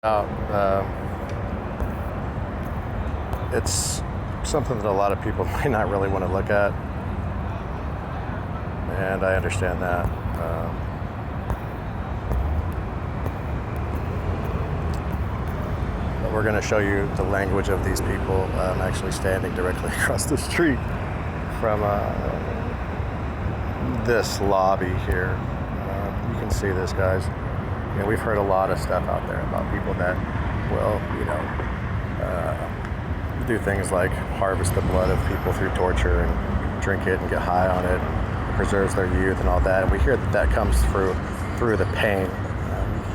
It's something that a lot of people might not really want to look at, and I understand that. But we're going to show you the language of these people. I'm actually standing directly across the street from this lobby here. You can see this, guys. You know, we've heard a lot of stuff out there about people that will, do things like harvest the blood of people through torture and drink it and get high on it. It preserves their youth and all that. And we hear that comes through the pain.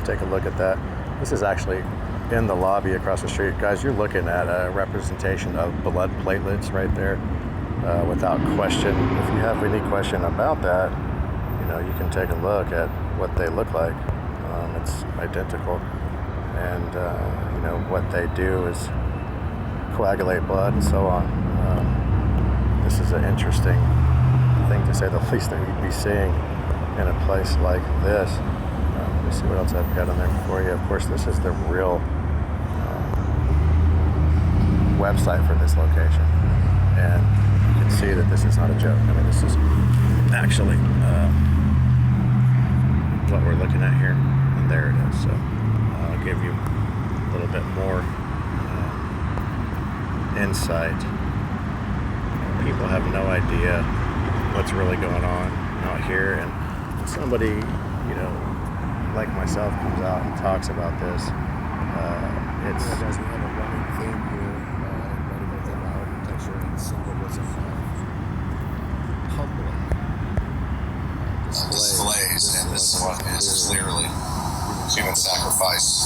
Take a look at that. This is actually in the lobby across the street. Guys, you're looking at a representation of blood platelets right there, without question. If you have any question about that, you can take a look at what they look like. It's identical. And, what they do is coagulate blood and so on. This is an interesting thing, to say the least, that you'd be seeing in a place like this. Let me see what else I've got on there for you. Of course, this is the real website for this location, and you can see that this is not a joke. I mean, this is actually what we're looking at here, and there it is. So I'll give you a little bit more insight. People have no idea what's really going on out here, and somebody, like myself, comes out and talks about this. It's guys, we have a running theme here, within the architecture and symbolism, humbling displays, and this one is clearly human sacrifice.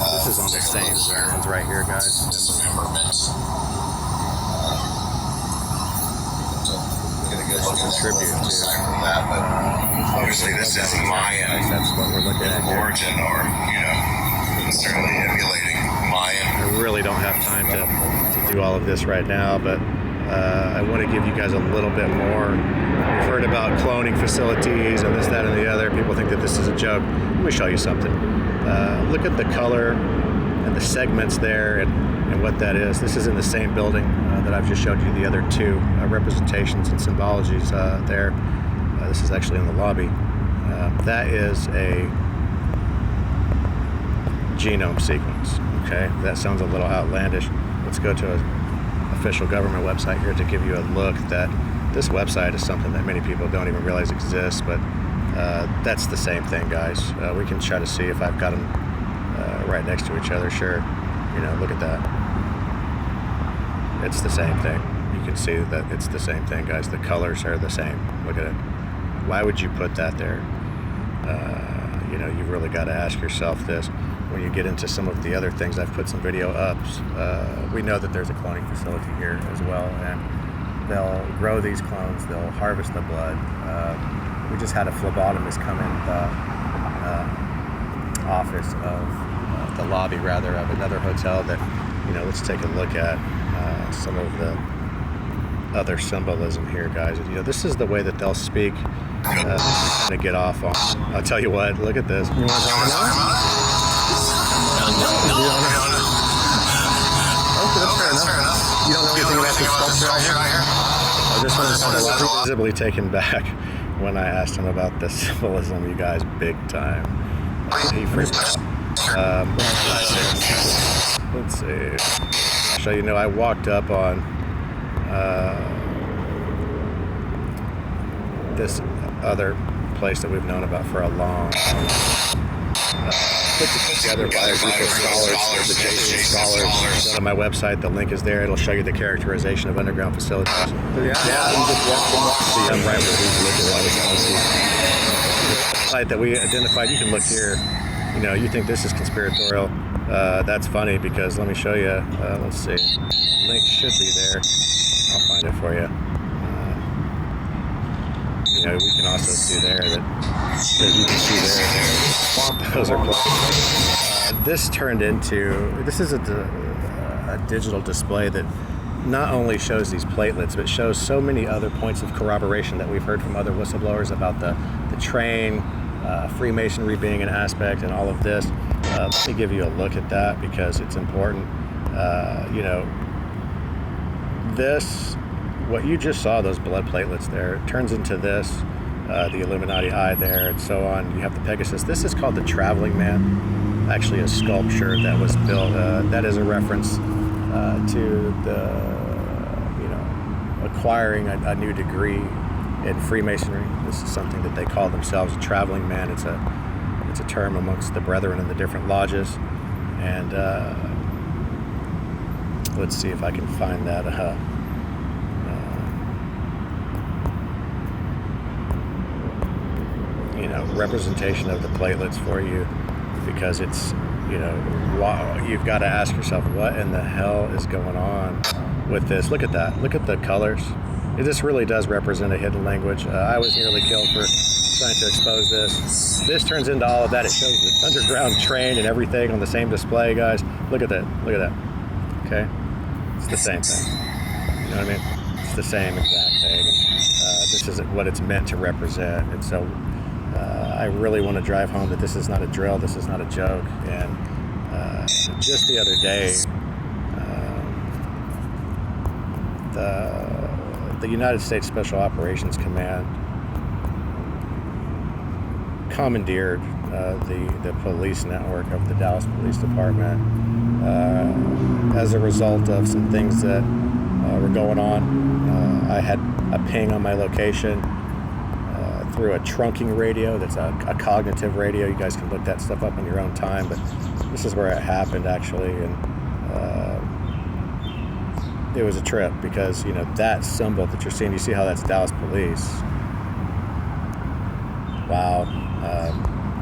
This is on the same grounds right here, guys. Dismemberment. This is a tribute to that, but obviously this isn't Mayan. That's what we're looking at here. Origin, or necessarily emulating Mayan. I really don't have time to do all of this right now, but I want to give you guys a little bit more. We've heard about cloning facilities and this, that, and the other. People think that this is a joke. Let me show you something. Look at the color and the segments there and what that is. This is in the same building that I've just showed you the other two representations and symbologies there. This is actually in the lobby. That is a genome sequence. Okay, that sounds a little outlandish. Let's go to an official government website here to give you a look. That this website is something that many people don't even realize exists, but that's the same thing, guys. We can try to see if I've got them right next to each other. Sure, look at that. It's the same thing. You can see that it's the same thing, guys. The colors are the same. Look at it. Why would you put that there? You've really got to ask yourself this. When you get into some of the other things, I've put some video ups. We know that there's a cloning facility here as well, and they'll grow these clones. They'll harvest the blood. We just had a phlebotomist come in the office of the lobby, rather, of another hotel that, let's take a look at some of the other symbolism here, guys. This is the way that they'll speak to get off on. I'll tell you what, look at this. You want to talk about it? Okay, that's fair enough. You don't know anything about this sculpture right here? This one is kind of visibly taken back when I asked him about the symbolism, you guys, big time. He freaked out. Let's see. So, I walked up on this other place that we've known about for a long time. Put together by a group of scholars, vegetation scholars. Go to my website, the link is there. It'll show you the characterization of underground facilities. The site that we identified, you can look here. You think this is conspiratorial. That's funny, because let me show you. Let's see. Link should be there. I'll find it for you. We can also see there that you can see there. Those are close. This is a digital display that not only shows these platelets, but shows so many other points of corroboration that we've heard from other whistleblowers about the train, Freemasonry being an aspect, and all of this. Let me give you a look at that because it's important. You know, this, what you just saw, those blood platelets there, it turns into this, the Illuminati eye there, and so on. You have the Pegasus. This is called the Traveling Man, actually a sculpture that was built. That is a reference to the, you know, acquiring a new degree in Freemasonry. This is something that they call themselves, a Traveling Man. It's a term amongst the brethren in the different lodges. And let's see if I can find that. You know, representation of the platelets for you, because it's, you know, wow, you've got to ask yourself, what in the hell is going on with this? Look at that. Look at the colors. This really does represent a hidden language. I was nearly killed for trying to expose this. This turns into all of that. It shows the underground train and everything on the same display, guys. Look at that. Look at that. Okay? It's the same thing. You know what I mean? It's the same exact thing. This is what it's meant to represent. And so I really want to drive home that this is not a drill. This is not a joke. And just the other day, the United States Special Operations Command commandeered the police network of the Dallas Police Department as a result of some things that were going on. I had a ping on my location through a trunking radio. That's a cognitive radio. You guys can look that stuff up on your own time, but this is where it happened actually. And it was a trip because, you know, that symbol that you're seeing, you see how that's Dallas Police. Wow.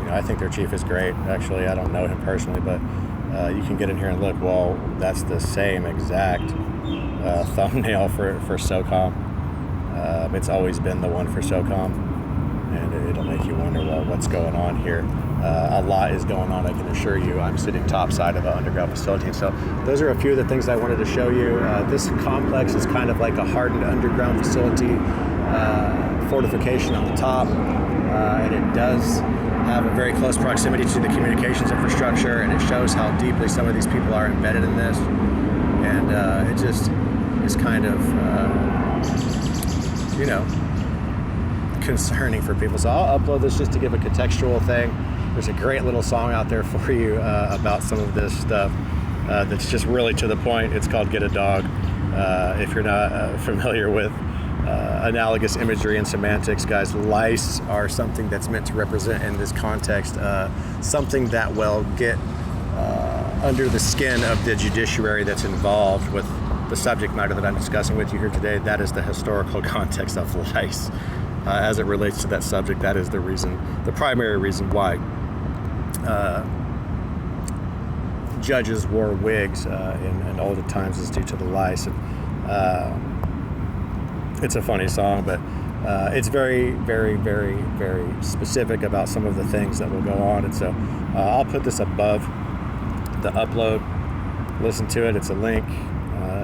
You know, I think their chief is great. Actually, I don't know him personally, but you can get in here and look. Well, that's the same exact thumbnail for SOCOM. It's always been the one for SOCOM, and it'll make you wonder, well, what's going on here? A lot is going on, I can assure you. I'm sitting topside of an underground facility. And so those are a few of the things I wanted to show you. This complex is kind of like a hardened underground facility, fortification on the top, and it does have a very close proximity to the communications infrastructure, and it shows how deeply some of these people are embedded in this. And it just is kind of, you know, concerning for people. So I'll upload this just to give a contextual thing. There's a great little song out there for you about some of this stuff that's just really to the point. It's called Get a Dog. If you're not familiar with analogous imagery and semantics, guys, lice are something that's meant to represent in this context something that will get under the skin of the judiciary that's involved with the subject matter that I'm discussing with you here today. That is the historical context of lice. As it relates to that subject, that is the reason, the primary reason why judges wore wigs in older times is due to the lice. And, it's a funny song, but it's very, very, very, very specific about some of the things that will go on. And so I'll put this above the upload. Listen to it. It's a link.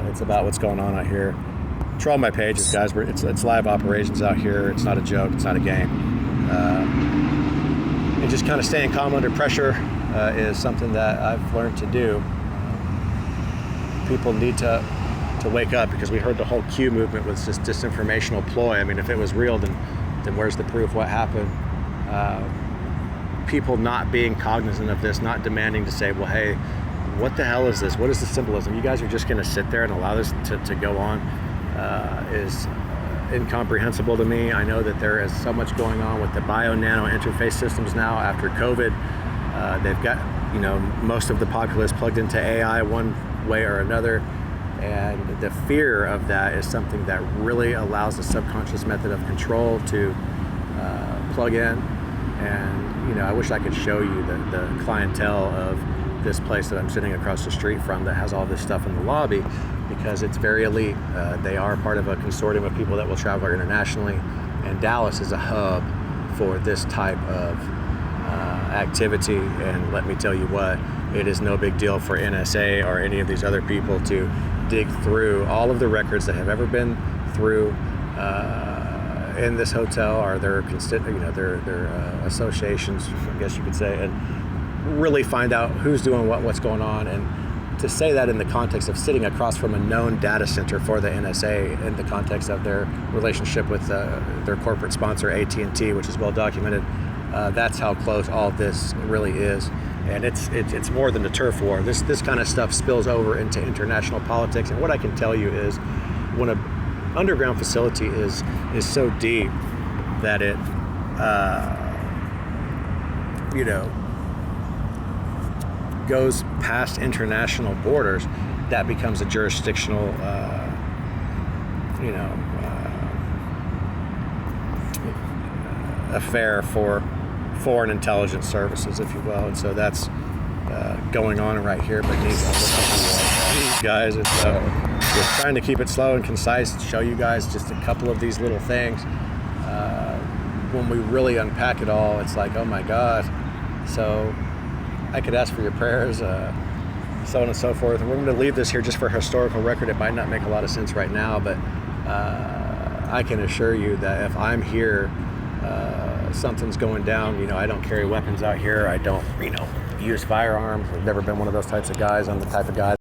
It's about what's going on out here. Troll my pages, guys. It's live operations out here. It's not a joke. It's not a game. And just kind of staying calm under pressure is something that I've learned to do. People need to wake up, because we heard the whole Q movement was just disinformational ploy. I mean, if it was real, then where's the proof? What happened? People not being cognizant of this, not demanding to say, well, hey, what the hell is this? What is the symbolism? You guys are just going to sit there and allow this to go on is incomprehensible to me. I know that there is so much going on with the bio-nano interface systems now after COVID. They've got, you know, most of the populace plugged into AI one way or another. And the fear of that is something that really allows the subconscious method of control to plug in. And, you know, I wish I could show you the clientele of this place that I'm sitting across the street from that has all this stuff in the lobby, because it's very elite. They are part of a consortium of people that will travel internationally. And Dallas is a hub for this type of activity. And let me tell you what, it is no big deal for NSA or any of these other people to dig through all of the records that have ever been through in this hotel, or their associations, I guess you could say, and really find out who's doing what's going on. And to say that in the context of sitting across from a known data center for the NSA, in the context of their relationship with their corporate sponsor AT&T, which is well documented, that's how close all of this really is. And it's more than a turf war. This kind of stuff spills over into international politics. And what I can tell you is, when an underground facility is so deep that it goes past international borders, that becomes a jurisdictional affair for foreign intelligence services, if you will. And so that's going on right here beneath all the guys. It's we're trying to keep it slow and concise, show you guys just a couple of these little things. When we really unpack it all, it's like, oh my God. So I could ask for your prayers, so on and so forth. And we're going to leave this here just for historical record. It might not make a lot of sense right now, but I can assure you that if I'm here, something's going down. I don't carry weapons out here. I don't, use firearms. I've never been one of those types of guys. I'm the type of guy